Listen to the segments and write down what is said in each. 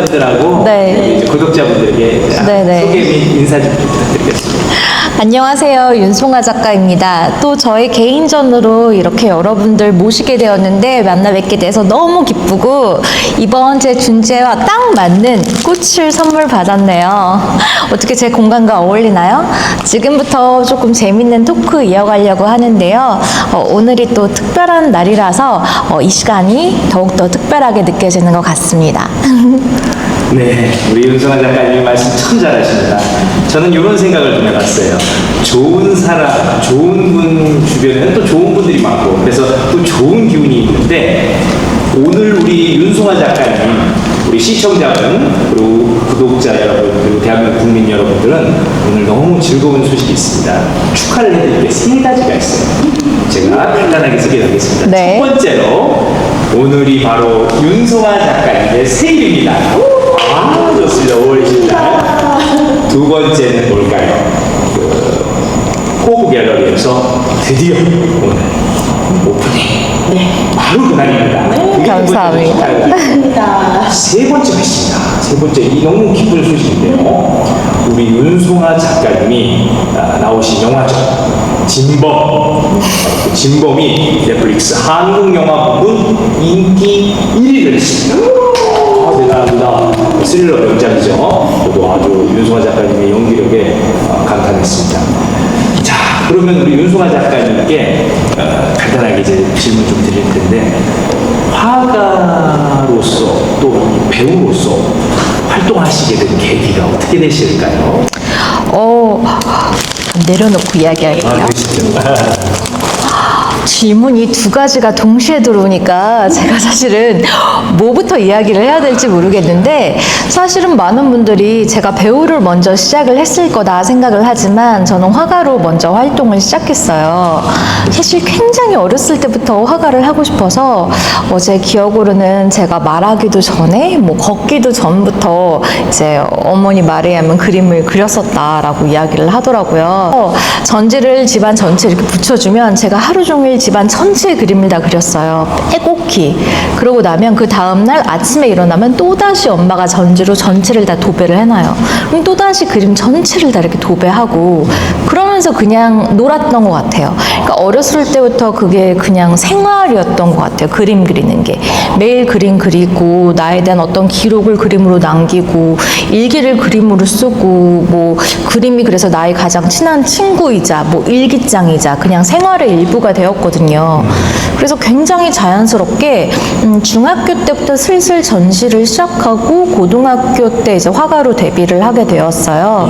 시청자분들하고 네. 이제 구독자분들에게 소개 및 인사 좀 부탁드리겠습니다. 안녕하세요. 윤송아 작가입니다. 또 저의 개인전으로 이렇게 여러분들 모시게 되었는데 만나 뵙게 돼서 너무 기쁘고 이번 제 주제와 딱 맞는 꽃을 선물 받았네요. 어떻게 제 공간과 어울리나요? 지금부터 조금 재밌는 토크 이어가려고 하는데요. 오늘이 또 특별한 날이라서 이 시간이 더욱더 특별하게 느껴지는 것 같습니다. 네, 우리 윤성아 작가님 말씀 참 잘하십니다. 저는 이런 생각을 좀 해봤어요. 좋은 사람, 좋은 분 주변에는 또 좋은 분들이 많고 그래서 또 좋은 기운이 있는데 오늘 우리 윤성아 작가님, 우리 시청자분, 그리고 구독자 여러분, 그리고 대한민국 국민 여러분들은 오늘 너무 즐거운 소식이 있습니다. 축하를 해드릴 게 세 가지가 있어요. 제가 간단하게 소개하겠습니다. 네. 첫 번째로 오늘이 바로 윤성아 작가님의 생일입니다. 아, 좋습니다. 5월 20일 날. 두 번째는 뭘까요? 호구 갤러리에서 드디어 오늘 오프닝. 바로 그날입니다. 네, 감사합니다. 세 번째가 있습니다. 세 번째, 이 너무 기쁜 소식인데요. 우리 윤송아 작가님이 나오신 영화죠. 진범. 그 진범이 넷플릭스 한국 영화 부분 인기 1위를 했습니다. 대단합니다. 스릴러 명작이죠. 저도 아주 윤송아 작가님의 연기력에 감탄했습니다. 자, 그러면 우리 윤송아 작가님께 간단하게 이제 질문 좀 드릴 텐데, 화가로서 또 배우로서 활동하시게 된 계기가 어떻게 되실까요? 내려놓고 이야기할게요. 질문이 두 가지가 동시에 들어오니까 제가 사실은 뭐부터 이야기를 해야 될지 모르겠는데 사실은 많은 분들이 제가 배우를 먼저 시작을 했을 거다 생각을 하지만 저는 화가로 먼저 활동을 시작했어요. 사실 굉장히 어렸을 때부터 화가를 하고 싶어서 제 기억으로는 제가 말하기도 전에 걷기도 전부터 이제 어머니 말에 의하면 그림을 그렸었다라고 이야기를 하더라고요. 전지를 집안 전체 이렇게 붙여주면 제가 하루 종일 집안 전체의 그림을 다 그렸어요. 빼곡히. 그러고 나면 그 다음날 아침에 일어나면 또다시 엄마가 전지로 전체를 다 도배를 해놔요. 그럼 또다시 그림 전체를 다 이렇게 도배하고 그러면서 그냥 놀았던 것 같아요. 그러니까 어렸을 때부터 그게 그냥 생활이었던 것 같아요. 그림 그리는 게. 매일 그림 그리고 나에 대한 어떤 기록을 그림으로 남기고 일기를 그림으로 쓰고 그림이 그래서 나의 가장 친한 친구이자 일기장이자 그냥 생활의 일부가 되었거든요. 그래서 굉장히 자연스럽게 중학교 때부터 슬슬 전시를 시작하고 고등학교 때 이제 화가로 데뷔를 하게 되었어요.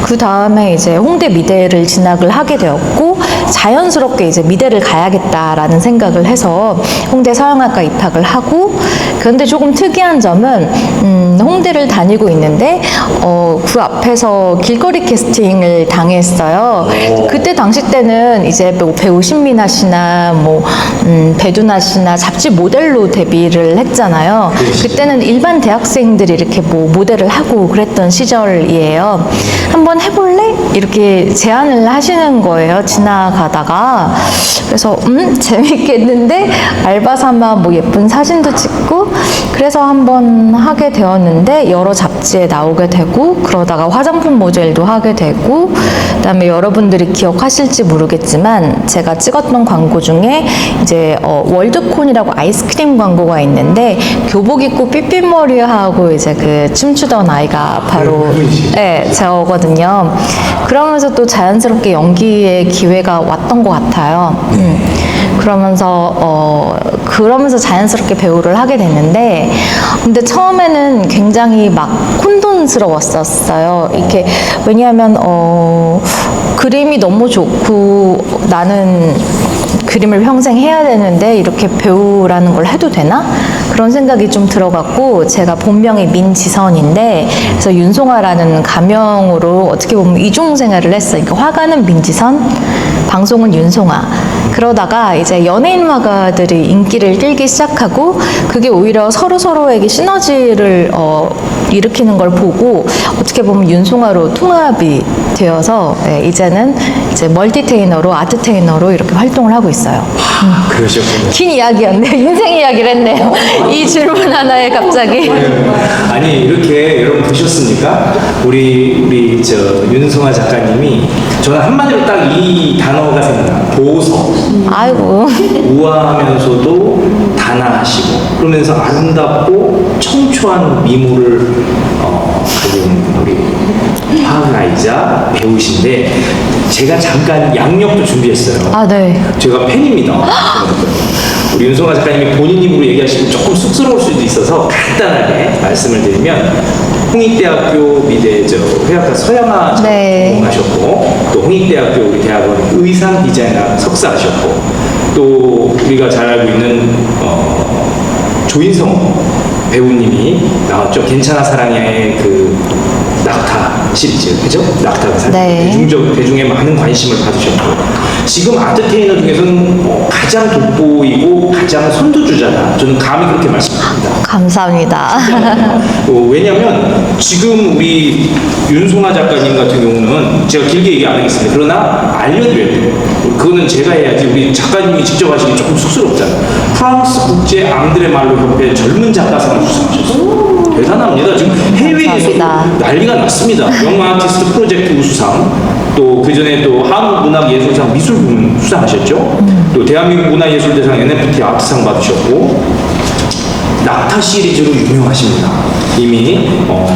그 다음에 이제 홍대 미대를 진학을 하게 되었고 자연스럽게 이제 미대를 가야겠다라는 생각을 해서 홍대 서양학과 입학을 하고 그런데 조금 특이한 점은 홍대를 다니고 있는데 그 앞에서 길거리 캐스팅을 당했어요. 그때 당시 때는 이제 배우 신민아 씨나 배두나 씨나 잡지 모델로 데뷔를 했잖아요. 그때는 일반 대학생들이 이렇게 모델을 하고 그랬던 시절이에요. 한번 해볼래? 이렇게 제안을 하시는 거예요. 지나가다가. 그래서 재밌겠는데 알바 삼아 예쁜 사진도 찍고 그래서 한번 하게 되었는데 여러 잡지에 나오게 되고 그러다가 화장품 모델도 하게 되고 그다음에 여러분들이 기억하실지 모르겠지만 제가 찍었던 광고 중에 이제 월드콘이라고 아이스크림 광고가 있는데 교복 입고 삐삐머리하고 이제 그 춤추던 아이가 바로 저거든요. 그러면서 또 자연스럽게 연기의 기회가 왔던 것 같아요. 그러면서 자연스럽게 배우를 하게 됐는데 근데 처음에는 굉장히 혼돈스러웠었어요. 이렇게 왜냐하면 그림이 너무 좋고 나는 그림을 평생 해야 되는데 이렇게 배우라는 걸 해도 되나? 그런 생각이 좀 들어갔고 제가 본명이 민지선인데 그래서 윤송아라는 가명으로 어떻게 보면 이중 생활을 했어요. 그러니까 화가는 민지선, 방송은 윤송아. 그러다가 이제 연예인 화가들이 인기를 끌기 시작하고 그게 오히려 서로에게 시너지를 일으키는 걸 보고 어떻게 보면 윤송아로 통합이 되어서 이제는 이제 멀티테이너로 아트테이너로 이렇게 활동을 하고 있어요. 그러셨군요. 긴 이야기였네요. 인생 이야기를 했네요. 이 질문 하나에 갑자기. 아니 이렇게 여러분 보셨습니까? 우리 저 윤성아 작가님이 저는 한마디로 딱 이 단어가 생각나. 보석. 아이고. 우아하면서도 단아하시고 그러면서 아름답고 청초한 미모를 가진 우리 화가이자 배우신데 제가 잠깐 양력도 준비했어요. 아, 네. 제가 팬입니다. 우리 윤성아 작가님이 본인 입으로 얘기하시면 조금 쑥스러울 수도 있어서 간단하게 말씀을 드리면 홍익대학교 미대 회화과 서양화 네. 전공하셨고 또 홍익대학교 우리 대학원 의상 디자인학 석사하셨고 또 우리가 잘 알고 있는 조인성 배우님이 나왔죠. 괜찮아 사랑해의 그 낙타 시리즈, 그죠? 낙타가 사실 네. 대중의 많은 관심을 받으셨고 지금 아트테이너 중에서는 가장 돋보이고 가장 선두주자다. 저는 감히 그렇게 말씀드립니다. 감사합니다. 왜냐하면 지금 우리 윤송아 작가님 같은 경우는 제가 길게 얘기 안 하겠습니다. 그러나 알려드려야 돼요. 그거는 제가 해야지 우리 작가님이 직접 하시기 조금 쑥스럽잖아요. 프랑스 국제 앙드레 말로 협회 젊은 작가상을 수상하셨어요. 대단합니다. 지금 해외에서 난리가 났습니다. 영화 아티스트 프로젝트 우수상, 또 그 전에 또 한국문학예술상 미술 부문 수상하셨죠. 또 대한민국 문화예술대상 NFT 아트상 받으셨고 낙타 시리즈로 유명하십니다. 이미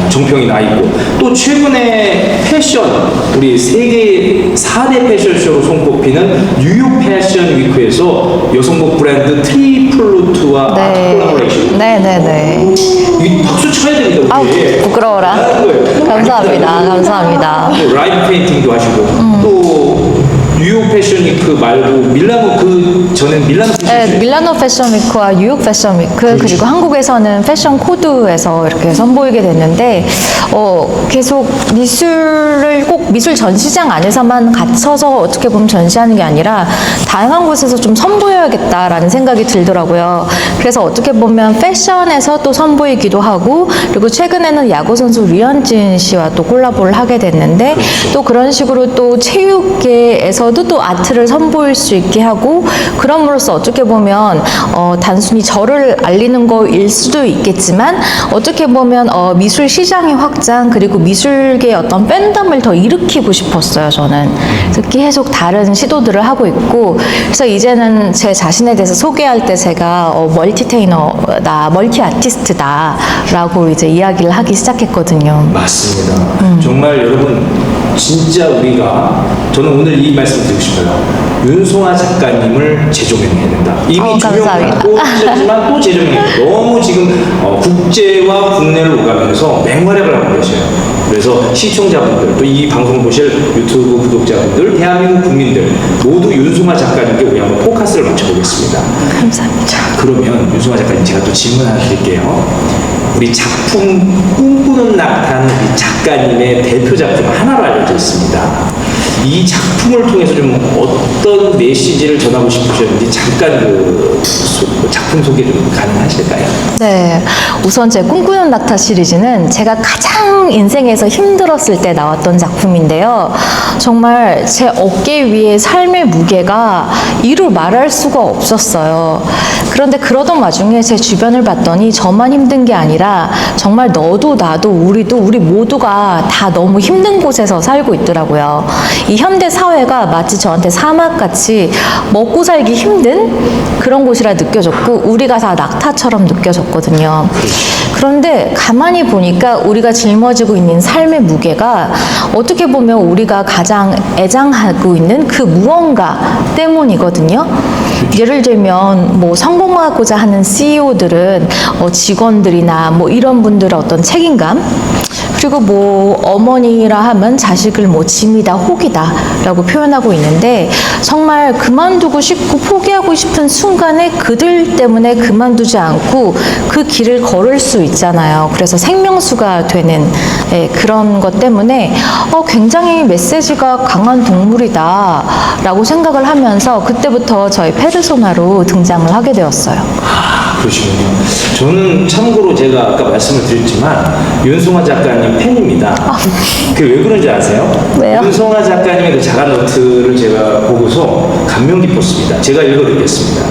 정평이 나 있고 또 최근에 패션 우리 세계 4대 패션쇼로 손꼽히는 뉴욕 패션 위크에서 여성복 브랜드 트리플루트와 아트 콜라보레이션. 네네네. 이 박수 쳐야 됩니다. 아우, 우리. 부끄러워라. 감사합니다. 감사합니다. 또 라이브 페인팅도 하시고 또 뉴욕 패션 위크 말고 밀라노 그 전엔 밀라노 패션 네, 위크. 밀라노 패션 위크와 뉴욕 패션 위크 그리고 한국에서는 패션 코드에서 이렇게 선보이게 됐는데 계속 미술을 꼭 미술 전시장 안에서만 갇혀서 어떻게 보면 전시하는 게 아니라 다양한 곳에서 좀 선보여야겠다라는 생각이 들더라고요. 그래서 어떻게 보면 패션에서 또 선보이기도 하고 그리고 최근에는 야구 선수 류현진 씨와 또 콜라보를 하게 됐는데 또 그런 식으로 또 체육계에서도 또 아트를 선보일 수 있게 하고 그럼으로써 어떻게 보면 단순히 저를 알리는 거일 수도 있겠지만 어떻게 보면 미술 시장의 확장 그리고 미술계의 어떤 팬덤을 더 일으키고 싶었어요. 저는 그래서 계속 다른 시도들을 하고 있고 그래서 이제는 제 자신에 대해서 소개할 때 제가 멀티테이너다, 멀티 아티스트다라고 이제 이야기를 하기 시작했거든요. 맞습니다. 정말 여러분 진짜 우리가 저는 오늘 이 말씀 드리고 싶어요. 윤송아 작가님을 재조명해야 된다. 이미 조명받고 하셨지만 또 재조명해야 된다. 너무 지금 국제와 국내를 오가면서 맹활약을 하고 계셔요. 그래서 시청자분들 또 이 방송 보실 유튜브 구독자분들 대한민국 국민들 모두 윤송아 작가님께 우리 한번 포커스를 맞춰보겠습니다. 감사합니다. 자 그러면 윤송아 작가님 제가 또 질문 하나 드릴게요. 우리 작품 꿈꾸는 낙타는 우리 작가님의 대표 작품 하나로 알려져 있습니다. 이 작품을 통해서 좀 어떤 메시지를 전하고 싶으셨는지 잠깐 그 작품 소개 좀 가능하실까요? 네, 우선 제 꿈꾸는 낙타 시리즈는 제가 가장 인생에서 힘들었을 때 나왔던 작품인데요. 정말 제 어깨 위에 삶의 무게가 이루 말할 수가 없었어요. 그런데 그러던 와중에 제 주변을 봤더니 저만 힘든 게 아니라 정말 너도 나도 우리도 우리 모두가 다 너무 힘든 곳에서 살고 있더라고요. 이 현대 사회가 마치 저한테 사막같이 먹고 살기 힘든 그런 곳이라 느껴졌고 우리가 다 낙타처럼 느껴졌거든요. 그런데 가만히 보니까 우리가 짊어지고 있는 삶의 무게가 어떻게 보면 우리가 가장 애장하고 있는 그 무언가 때문이거든요. 예를 들면 뭐 성공하고자 하는 CEO들은 직원들이나 뭐 이런 분들의 어떤 책임감 그리고 뭐 어머니라 하면 자식을 뭐 짐이다 혹이다 라고 표현하고 있는데 정말 그만두고 싶고 포기하고 싶은 순간에 그들 때문에 그만두지 않고 그 길을 걸을 수 있잖아요. 그래서 생명수가 되는 그런 것 때문에 굉장히 메시지가 강한 동물이다 라고 생각을 하면서 그때부터 저희 페르소나로 등장을 하게 되었어요. 그러시군요. 저는 참고로 제가 아까 말씀을 드렸지만 윤송아 작가님 팬입니다. 그 왜 그런지 아세요? 왜요? 윤송아 작가님의 그 자간 노트를 제가 보고서 감명 깊었습니다. 제가 읽어드리겠습니다.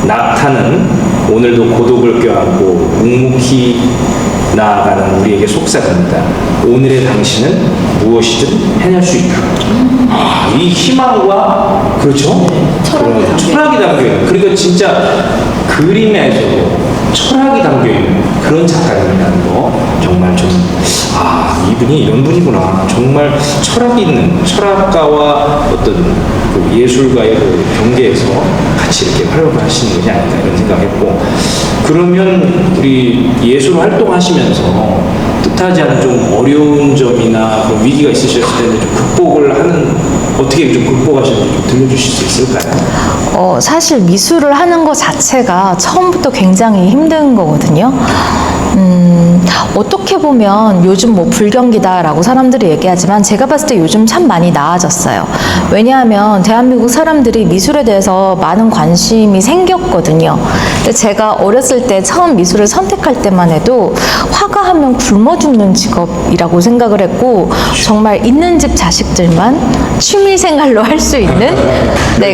낙타는 오늘도 고독을 껴안고 묵묵히 나아가는 우리에게 속삭입니다. 오늘의 당신은 무엇이든 해낼 수 있다. 이 희망과 그렇죠? 그런 철학이 담겨 있는. 그러니까 진짜 그림에서 철학이 담겨 있는 그런 작가님이라는 거 정말 좀 이분이 이런 분이구나. 정말 철학이 있는 철학가와 어떤 그 예술가의 그 경계에서 같이 이렇게 활동을 하시는 것이 아닌가 이런 생각했고, 그러면 우리 예술 활동하시면서 뜻하지 않은 좀 어려운 점이나 그런 위기가 있으셨을 때는 좀 극복을 하는, 어떻게 좀 극복하셨는지 좀 들려주실 수 있을까요? 사실 미술을 하는 것 자체가 처음부터 굉장히 힘든 거거든요. 어떻게 보면 요즘 뭐 불경기다라고 사람들이 얘기하지만 제가 봤을 때 요즘 참 많이 나아졌어요. 왜냐하면 대한민국 사람들이 미술에 대해서 많은 관심이 생겼거든요. 근데 제가 어렸을 때 처음 미술을 선택할 때만 해도 화가하면 굶어 죽는 직업이라고 생각을 했고, 정말 있는 집 자식들만 취미 생활로 할 수 있는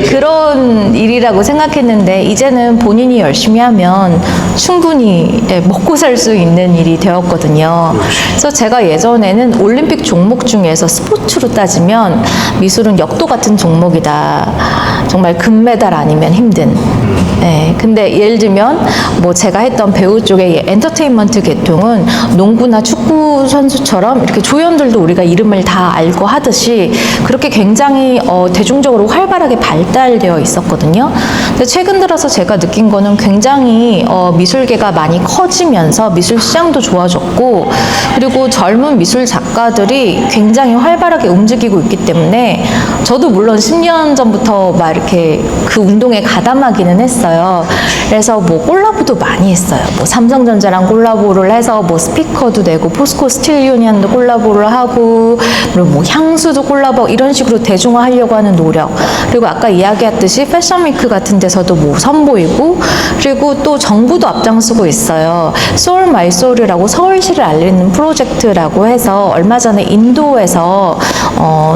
그런 일이라고 생각했는데, 이제는 본인이 열심히 하면 충분히 먹고 살 수 있는 일이 되었거든요. 그래서 제가 예전에는 올림픽 종목 중에서 스포츠로 따지면 미술은 역도 같은 종목이다. 정말 금메달 아니면 힘든. 근데 예를 들면 뭐 제가 했던 배우 쪽의 엔터테인먼트 계통은 농구나 축구 선수처럼 이렇게 조연들도 우리가 이름을 다 알고 하듯이 그렇게 굉장히 대중적으로 활발하게 발달되어 있었거든요. 근데 최근 들어서 제가 느낀 거는 굉장히 미술계가 많이 커지면서 미술 시장도 좋아졌고, 그리고 젊은 미술 작가들이 굉장히 활발하게 움직이고 있기 때문에 저도 물론 10년 전부터 막 이렇게 그 운동에 가담하기는 했어요. 그래서 뭐 콜라보도 많이 했어요. 뭐 삼성전자랑 콜라보를 해서 뭐 스피커도 내고 포스코 스틸 유니언도 콜라보를 하고, 그리고 뭐 향수도 콜라보, 이런 식으로 대중화하려고 하는 노력. 그리고 아까 이야기했듯이 패션위크 같은 데서도 뭐 선보이고, 그리고 또 정부도 앞장서고 있어요. 소울 마이 소울이라고 서울시를 알리는 프로젝트라고 해서 얼마 전에 인도에서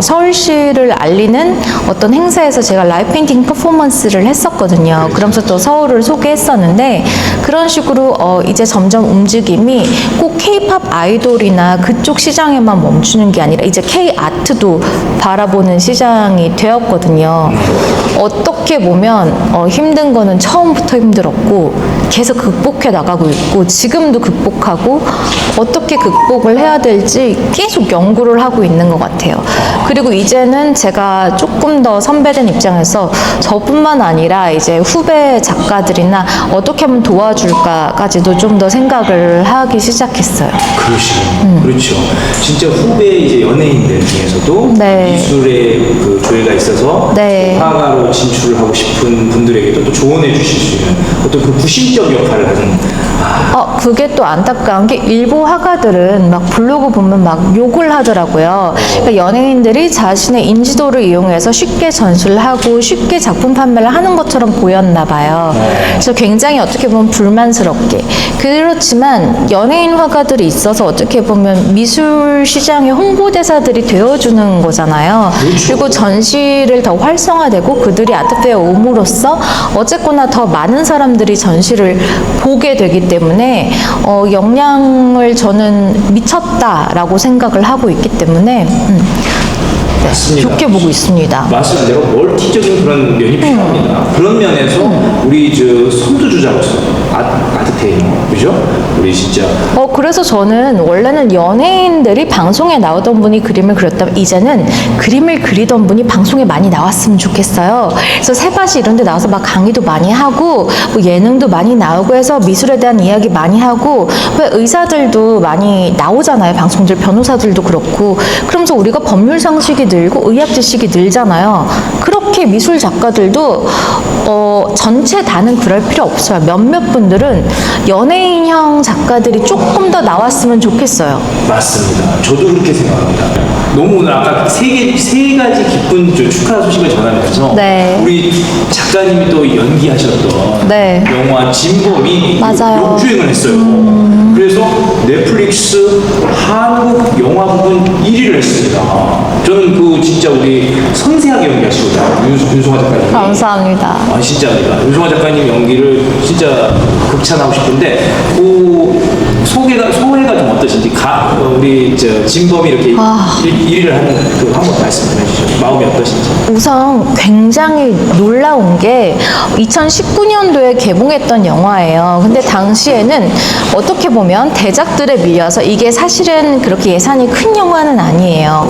서울시를 알리는 어떤 행사에서 제가 라이브 페인팅 퍼포먼스를 했었거든요. 그러면서 또 서울을 소개했었는데, 그런 식으로 이제 점점 움직임이 꼭 K-팝 아이돌이나 그쪽 시장에만 멈추는 게 아니라 이제 K-아트도 바라보는 시장이 되었거든요. 어떻게 보면 힘든 거는 처음부터 힘들었고 계속 극복해 나가고 있고, 지금도 극복하고 어떻게 극복을 해야 될지 계속 연구를 하고 있는 것 같아요. 그리고 이제는 제가 조금 더 선배된 입장에서 저뿐만 아니라 이제 후배 작가들이나 어떻게 하면 도와줄까까지도 좀 더 생각을 하기 시작했어요. 그러시군요. 그렇죠. 진짜 후배 이제 연예인들 중에서도 미술에 그 조예가 있어서 화가로 진출을 하고 싶은 분들에게도 또 조언해 주실 수 있는 어떤 그 구심적 역할을 하는. 그게 또 안타까운 게 일부 화가들은 막 블로그 보면 막 욕을 하더라고요. 그러니까 연예인들이 자신의 인지도를 이용해서 쉽게 전수를 하고 쉽게 작품 판매를 하는 것처럼 보였나 봐요. 그래서 굉장히 어떻게 보면 불만스럽게. 그렇지만 연예인 화가들이 있어서 어떻게 보면 미술 시장의 홍보대사들이 되어주는 거잖아요. 그리고 전시를 더 활성화되고 그들이 아트페어 옴으로써 어쨌거나 더 많은 사람들이 전시를 보게 되기 때문에 영향을 저는 미쳤다라고 생각을 하고 있기 때문에 맞습니다. 좋게 보고 있습니다. 맞습니다. 멀티적인 그런 면이 필요합니다. 그런 면에서 우리 저 선두주자로서 아트테이너, 그죠? 우리 진짜. 그래서 저는 원래는 연예인들이 방송에 나오던 분이 그림을 그렸다면 이제는 그림을 그리던 분이 방송에 많이 나왔으면 좋겠어요. 그래서 세바시 이런 데 나와서 막 강의도 많이 하고 뭐 예능도 많이 나오고 해서 미술에 대한 이야기 많이 하고, 왜 의사들도 많이 나오잖아요. 방송들, 변호사들도 그렇고. 그러면서 우리가 법률 상식이 늘고 의학 지식이 늘잖아요. 그렇게 미술 작가들도 전체 다는 그럴 필요 없어요. 몇몇 분들은 연예인형 작가들이 조금 더 나왔으면 좋겠어요. 맞습니다. 저도 그렇게 생각합니다. 너무 오늘 아까 세 가지 기쁜 축하 소식을 전하면서 우리 작가님이 또 연기하셨던 영화 진범이 맞아요. 역주행을 했어요. 그래서 넷플릭스 한국 영화 부분 1위를 했습니다. 저는 그 진짜 우리 섬세하게 연기하시거든요. 윤송아 작가님. 감사합니다. 아, 진짜입니다. 윤송아 작가님 연기를 진짜 극찬하고 싶은데, 그 소회가 좀 어떠신지, 우리 진범이 이렇게 1위를 하는 그 한번 말씀해 주시죠. 마음이 어떠신지. 우선 굉장히 놀라운 게 2019년도에 개봉했던 영화예요. 근데 당시에는 어떻게 보면 대작들에 밀려서 이게 사실은 그렇게 예산이 큰 영화는 아니에요.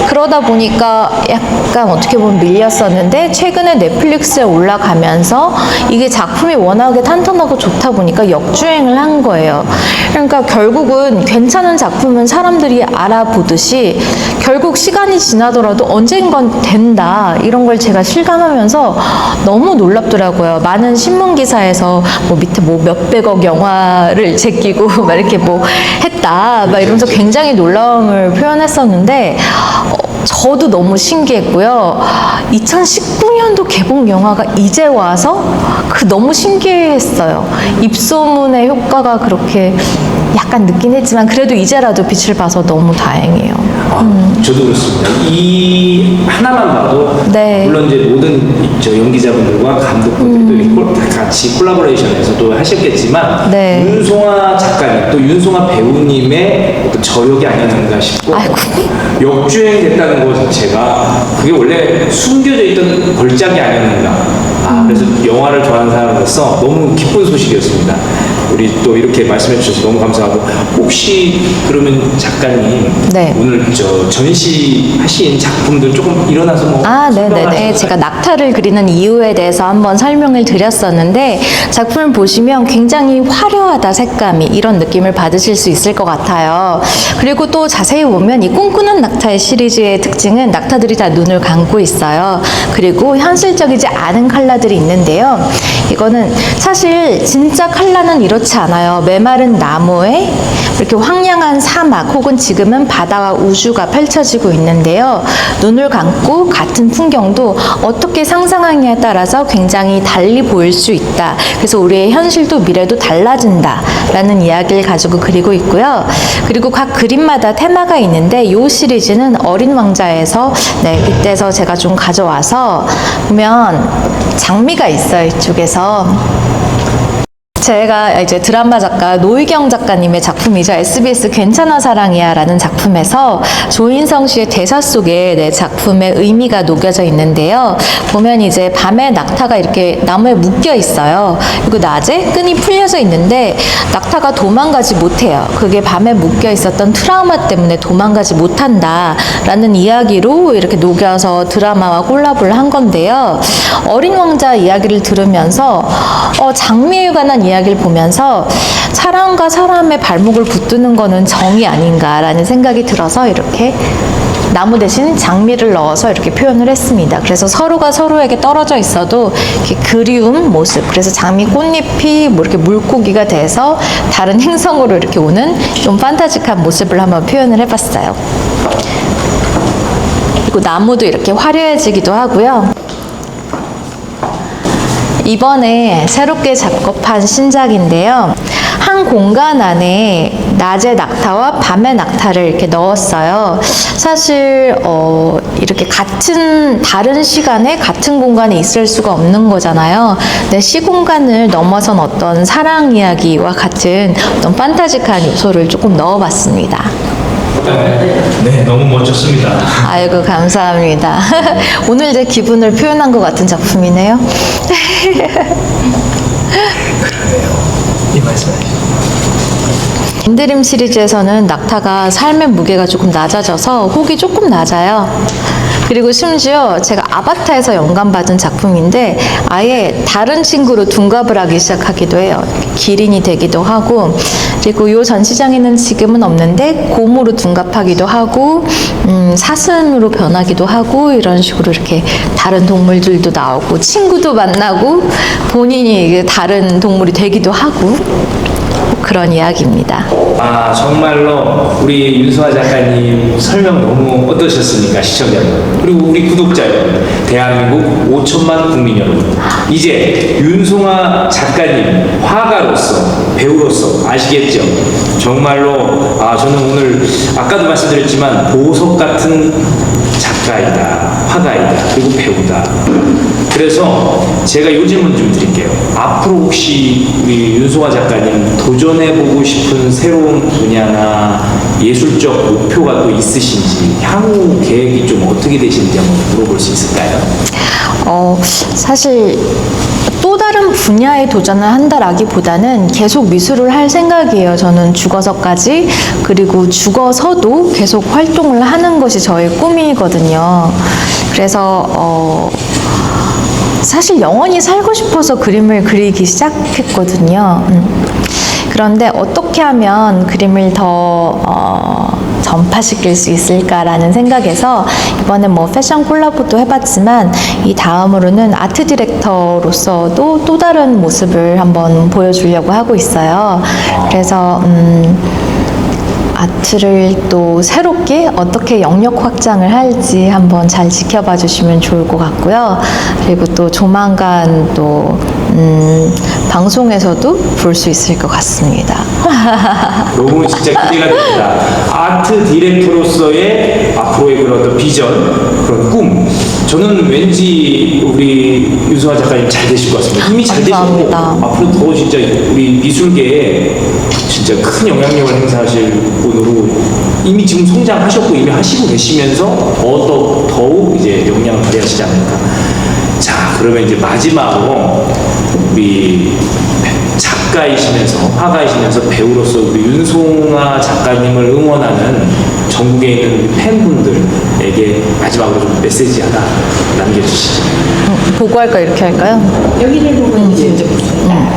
그러다 보니까 약간 어떻게 보면 밀렸었는데 최근에 넷플릭스에 올라가면서 이게 작품이 워낙에 탄탄하고 좋다 보니까 역주행을 한 거예요. 그러니까 결국은 괜찮은 작품은 사람들이 알아보듯이 결국 시간이 지나더라도 언젠간 된다, 이런 걸 제가 실감하면서 너무 놀랍더라고요. 많은 신문 기사에서 뭐 밑에 뭐 몇백억 영화를 제끼고 막 이렇게 뭐 했다 막 이러면서 굉장히 놀라움을 표현했었는데, 저도 너무 신기했고요. 2019년도 개봉 영화가 이제 와서 너무 신기했어요. 입소문의 효과가 그렇게 약간 늦긴 했지만 그래도 이제라도 빛을 봐서 너무 다행이에요. 저도 그렇습니다. 이 하나만 봐도 네. 물론 이제 모든 연기자분들과 감독분들도 같이 콜라보레이션해서 또 하셨겠지만, 네. 윤송아 작가님 또 윤송아 배우님의 어떤 저력이 아니었는가 싶고, 아이고. 역주행됐다는 것 자체가 그게 원래 숨겨져 있던 걸작이 아니었는가. 그래서 영화를 좋아하는 사람으로서 너무 기쁜 소식이었습니다. 우리 또 이렇게 말씀해 주셔서 너무 감사하고, 혹시 그러면 작가님 네. 오늘 전시하신 작품들 조금 일어나서 뭐 네네네. 제가 낙타를 그리는 이유에 대해서 한번 설명을 드렸었는데, 작품을 보시면 굉장히 화려하다, 색감이. 이런 느낌을 받으실 수 있을 것 같아요. 그리고 또 자세히 보면 이 꿈꾸는 낙타의 시리즈의 특징은 낙타들이 다 눈을 감고 있어요. 그리고 현실적이지 않은 컬러들이 있는데요. 이거는 사실 진짜 컬러는 이렇지 않아요. 메마른 나무에 이렇게 황량한 사막 혹은 지금은 바다와 우주가 펼쳐지고 있는데요. 눈을 감고 같은 풍경도 어떻게 상상하느냐에 따라서 굉장히 달리 보일 수 있다. 그래서 우리의 현실도 미래도 달라진다 라는 이야기를 가지고 그리고 있고요. 그리고 각 그림마다 테마가 있는데 이 시리즈는 어린 왕자에서 이때서 제가 좀 가져와서 보면 장미가 있어요. 이쪽에서. 제가 이제 드라마 작가 노희경 작가님의 작품이자 SBS 괜찮아 사랑이야 라는 작품에서 조인성 씨의 대사 속에 내 작품의 의미가 녹여져 있는데요. 보면 이제 밤에 낙타가 이렇게 나무에 묶여 있어요. 그리고 낮에 끈이 풀려져 있는데 낙타가 도망가지 못해요. 그게 밤에 묶여 있었던 트라우마 때문에 도망가지 못한다 라는 이야기로 이렇게 녹여서 드라마와 콜라보를 한 건데요. 어린 왕자 이야기를 들으면서 장미에 관한 이야기를 보면서 사람과 사람의 발목을 붙드는 거는 정이 아닌가라는 생각이 들어서 이렇게 나무 대신 장미를 넣어서 이렇게 표현을 했습니다. 그래서 서로가 서로에게 떨어져 있어도 이렇게 그리운 모습, 그래서 장미 꽃잎이 뭐 이렇게 물고기가 돼서 다른 행성으로 이렇게 오는 좀 판타직한 모습을 한번 표현을 해봤어요. 그리고 나무도 이렇게 화려해지기도 하고요. 이번에 새롭게 작업한 신작인데요. 한 공간 안에 낮의 낙타와 밤의 낙타를 이렇게 넣었어요. 사실 이렇게 다른 시간에 같은 공간에 있을 수가 없는 거잖아요. 근데 시공간을 넘어선 어떤 사랑 이야기와 같은 어떤 판타직한 요소를 조금 넣어봤습니다. 네, 너무 멋졌습니다. 아이고, 감사합니다. 오늘 제 기분을 표현한 것 같은 작품이네요. 이 말씀하시죠. 인드림 시리즈에서는 낙타가 삶의 무게가 조금 낮아져서 혹이 조금 낮아요. 그리고 심지어 제가 아바타에서 영감받은 작품인데 아예 다른 친구로 둔갑을 하기 시작하기도 해요. 기린이 되기도 하고, 그리고 이 전시장에는 지금은 없는데 곰으로 둔갑하기도 하고 사슴으로 변하기도 하고, 이런 식으로 이렇게 다른 동물들도 나오고 친구도 만나고 본인이 다른 동물이 되기도 하고, 그런 이야기입니다. 아, 정말로 우리 윤수아 작가님 설명 너무 어떠셨습니까, 시청자 여러분? 그리고 우리 구독자 여러분, 대한민국 5천만 국민 여러분, 이제 윤송아 작가님 화가로서, 배우로서 아시겠죠? 정말로 저는 오늘 아까도 말씀드렸지만 보석 같은 작가이다, 화가이다, 그리고 배우다. 그래서 제가 요 질문 좀 드릴게요. 앞으로 혹시 우리 윤송아 작가님 도전해보고 싶은 새로운 분야나 예술적 목표가 또 있으신지, 향후 계획이 좀 어떻게 되시는지 한번 물어볼 수 있을까요? 사실 또 다른 분야에 도전을 한다라기보다는 계속 미술을 할 생각이에요. 저는 죽어서까지. 그리고 죽어서도 계속 활동을 하는 것이 저의 꿈이거든요. 그래서 사실 영원히 살고 싶어서 그림을 그리기 시작했거든요. 그런데 어떻게 하면 그림을 더 전파시킬 수 있을까라는 생각에서 이번에 뭐 패션 콜라보도 해봤지만 이 다음으로는 아트 디렉터로서도 또 다른 모습을 한번 보여주려고 하고 있어요. 그래서 아트를 또 새롭게 어떻게 영역 확장을 할지 한번 잘 지켜봐 주시면 좋을 것 같고요. 그리고 또 조만간 또 방송에서도 볼 수 있을 것 같습니다. 너무 진짜 기대가 됩니다. 아트 디렉터로서의 앞으로의 그런 어떤 비전, 그런 꿈. 저는 왠지 우리 윤수아 작가님 잘 되실 것 같습니다. 이미 잘 되시고 감사합니다. 앞으로 더 진짜 우리 미술계에 진짜 큰 영향력을 행사하실 분으로 이미 지금 성장하셨고 이미 하시고 계시면서 더욱 이제 영향을 발휘하시지 않을까. 자, 그러면 이제 마지막으로 우리 작가이시면서 화가이시면서 배우로서 우리 윤송아 작가님을 응원하는 전국에 있는 우리 팬분들에게 마지막으로 좀 메시지 하나 남겨주시죠. 보고 할까 이렇게 할까요? 여기를 보고 이제 보겠습니다.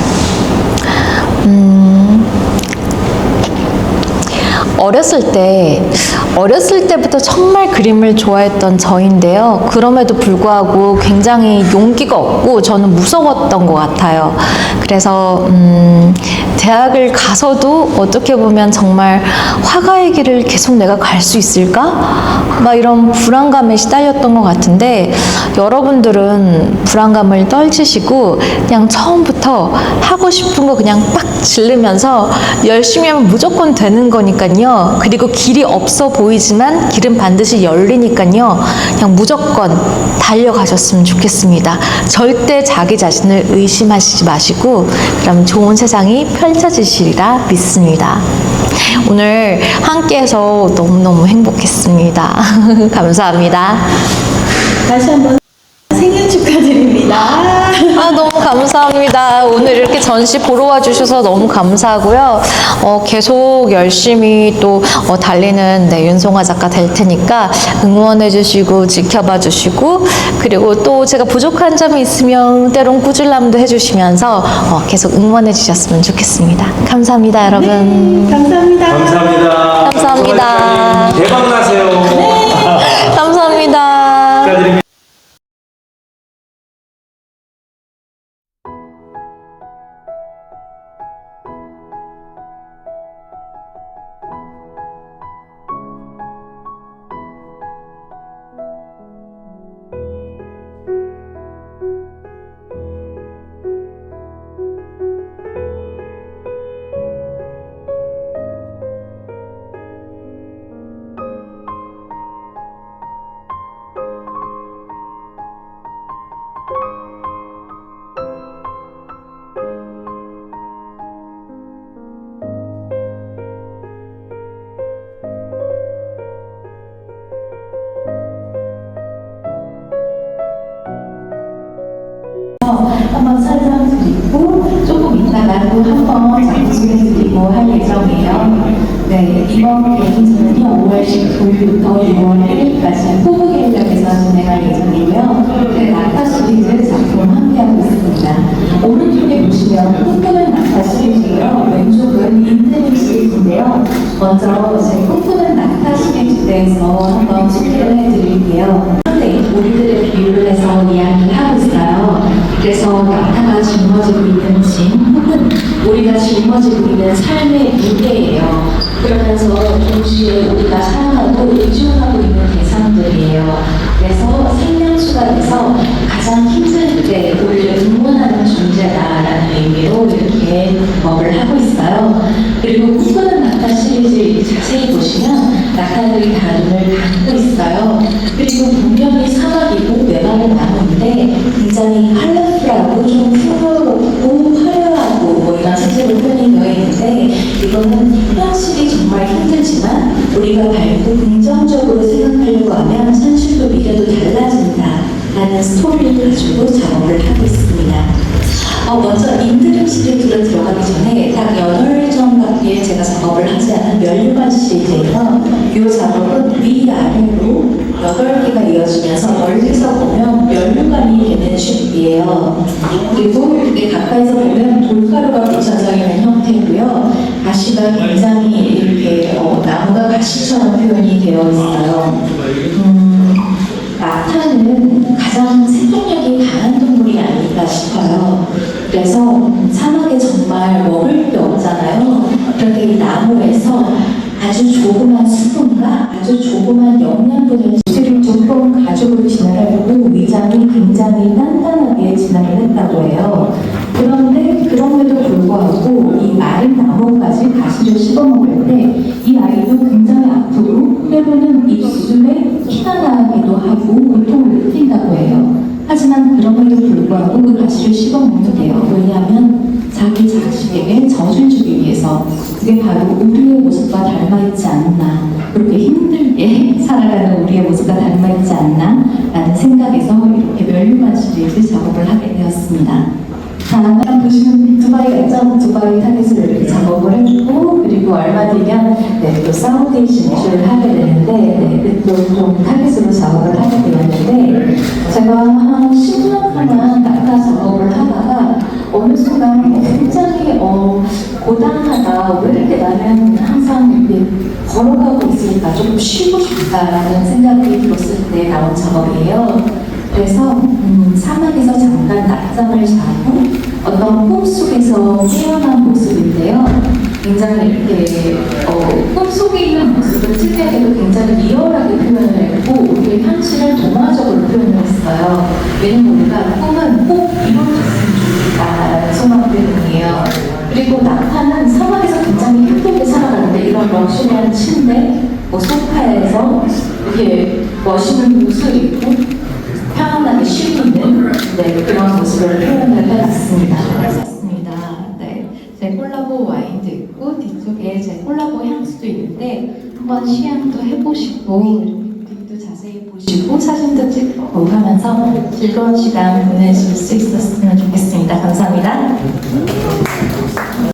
어렸을 때부터 정말 그림을 좋아했던 저인데요. 그럼에도 불구하고 굉장히 용기가 없고 저는 무서웠던 것 같아요. 그래서 대학을 가서도 어떻게 보면 정말 화가의 길을 계속 내가 갈 수 있을까? 막 이런 불안감에 시달렸던 것 같은데 여러분들은 불안감을 떨치시고 그냥 처음부터 하고 싶은 거 그냥 빡 지르면서 열심히 하면 무조건 되는 거니까요. 그리고 길이 없어 보이지만 길은 반드시 열리니까요. 그냥 무조건 달려가셨으면 좋겠습니다. 절대 자기 자신을 의심하시지 마시고 그럼 좋은 세상이 펼쳐지시리라 믿습니다. 오늘 함께해서 너무너무 행복했습니다. 감사합니다. 다시 한번 생일 축하드립니다. 너무 감사합니다. 오늘 이렇게 전시 보러 와주셔서 너무 감사하고요. 계속 열심히 또 달리는 윤송아 작가 될 테니까 응원해주시고 지켜봐주시고 그리고 또 제가 부족한 점이 있으면 때론 꾸준함도 해주시면서 계속 응원해주셨으면 좋겠습니다. 감사합니다, 여러분. 네, 감사합니다. 감사합니다. 감사합니다. 대박 나세요. 감사합니다. 축하드립니다. 한번 설명드리고 조금 이따가 또 한번 작품해드리고 할 예정이에요. 네, 이번 개인전은요 5월 19일부터 6월 1일까지 포부갤러리에서 진행할 예정이고요. 네, 낙타 시리즈 작품 함께하고 있습니다. 오른쪽에 보시면 꿈꾸는 낙타 시리즈고요. 왼쪽은 인테리 시리즈인데요. 먼저 제 꿈꾸는 낙타 시리즈에 대해서 한번 소개를 해드릴게요. 우리들의 비유를 해서 이야기를 하고 있어요. 그래서 낙타가 짊어지고 있는 짐 혹은 우리가 짊어지고 무너지고 있는 삶의 무게예요. 그러면서 동시에 우리가 살아가고 의존하고 있는 대상들이에요. 그래서 생명수가 돼서 가장 힘들 때 우리를 응원하는 존재다라는 의미로 이렇게 작업을 하고 있어요. 그리고 꿈꾸는 낙타 시리즈 자세히 보시면 낙타들이 다 눈을 감고 있어요. 그리고 분명히 사막이고 메마른 나무인데 굉장히 컬러풀하고 좀 풍요롭고 화려하고 뭐 이런 색채로 표현이 되어 있는데 이거는 현실이 정말 힘들지만 우리가 밝고 긍정적으로 생각하려고 하면 현실도 미래도 달라진다 라는 스토리를 가지고 작업을 하고 있습니다. 먼저 인드림 시리즈로 들어가기 전에 딱 8점밖에 제가 작업을 하지 않은 면류관 시리즈에서 이 작업은 위아래로 8개가 이어지면서 멀리서 보면 면류관이 되는 쉐입이에요. 그리고 이렇게 가까이서 보면 돌가루가 붙여져 있는 형태고요. 가시가 굉장히 이렇게 나무가 가시처럼 표현이 되어 있어요. 낙타는 가장 생존력이 강한 동물이 아닐까 싶어요. 그래서 사막에 정말 먹을 게 없잖아요. 그런데 이 나무에서 아주 조그만 수분과 아주 조그만 영양분을 수를 조금 가죽으로 진화하고 위장이 굉장히 단단하게 진화를 했다고 해요. 그런데 그럼에도 불구하고 이 마른 나무까지 가시를 씹어먹을 때 이 아이도 굉장히 아프고 때로는 입술에 피가 나기도 하고 고통을 느낀다고 해요. 하지만 그럼에도 불구하고 그 가시를 씹어먹는데요. 왜냐하면 자기 자식에게 젖을 주기 위해서. 그게 바로 우리의 모습과 닮아있지 않나, 그렇게 힘들게 살아가는 우리의 모습과 닮아있지 않나 라는 생각에서 이렇게 면류관 시리즈 작업을 하게 되었습니다. 자, 보시면 두바이 갔죠? 두바이 타깃을 이렇게 작업을 했고, 그리고 얼마 뒤면 또 사우디에이션 이슈를 하게 되는데, 또 좀 타깃으로 작업을 하게 되었는데, 제가 한 10년 동안 낙타 작업을 하다가 어느 순간 굉장히 고단하다, 왜 이렇게 나는 항상 이렇게 걸어가고 있으니까 좀 쉬고 싶다라는 생각이 들었을 때 나온 작업이에요. 그래서 사막에서 잠깐 낮잠을 자고 어떤 꿈속에서 깨어난 모습인데요. 굉장히 이렇게 꿈속에 있는 모습을 특이하게도 굉장히 리얼하게 표현을 했고 우리의 현실을 동화적으로 표현을 했어요. 왜냐면 우리가 꿈은 꼭 이루어졌으면 좋겠다라는 소망 때문이에요. 그리고 낙타는 사막에서 굉장히 힘들게 살아가는데 이런 럭셔리한 침대, 소파에서 이렇게 멋있는 옷을 입고 편안하게 쉬고 있는 그런 모습을 표현을 해봤습니다. 네, 제 콜라보 와인도 있고 뒤쪽에 제 콜라보 향수도 있는데 한번 시향도 해보시고 립도 자세히 보시고 사진도 찍고 하면서 즐거운 시간 보내실 수 있었으면 좋겠습니다. 감사합니다.